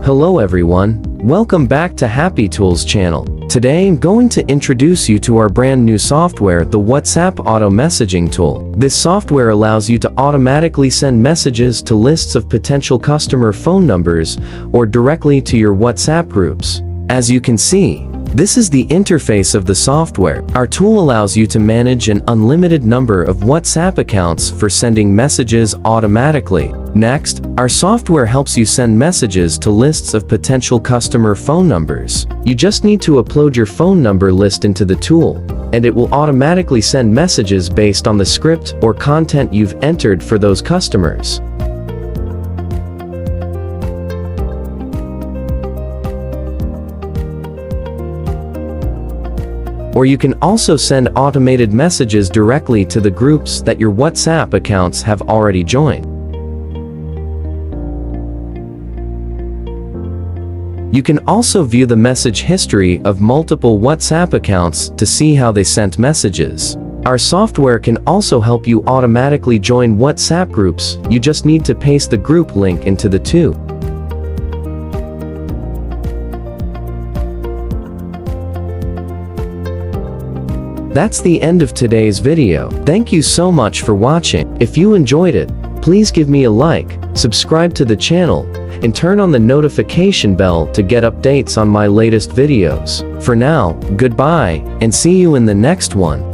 Hello everyone, welcome back to Happy Tools channel. Today I'm going to introduce you to our brand new software, the WhatsApp Auto Messaging Tool. This software allows you to automatically send messages to lists of potential customer phone numbers or directly to your WhatsApp groups. As you can see, this is the interface of the software. Our tool allows you to manage an unlimited number of WhatsApp accounts for sending messages automatically. Next, our software helps you send messages to lists of potential customer phone numbers. You just need to upload your phone number list into the tool, and it will automatically send messages based on the script or content you've entered for those customers. Or you can also send automated messages directly to the groups that your WhatsApp accounts have already joined. You can also view the message history of multiple WhatsApp accounts to see how they sent messages. Our software can also help you automatically join WhatsApp groups. You just need to paste the group link into the tool. That's the end of today's video. Thank you so much for watching. If you enjoyed it, please give me a like, subscribe to the channel, and turn on the notification bell to get updates on my latest videos. For now, goodbye, and see you in the next one.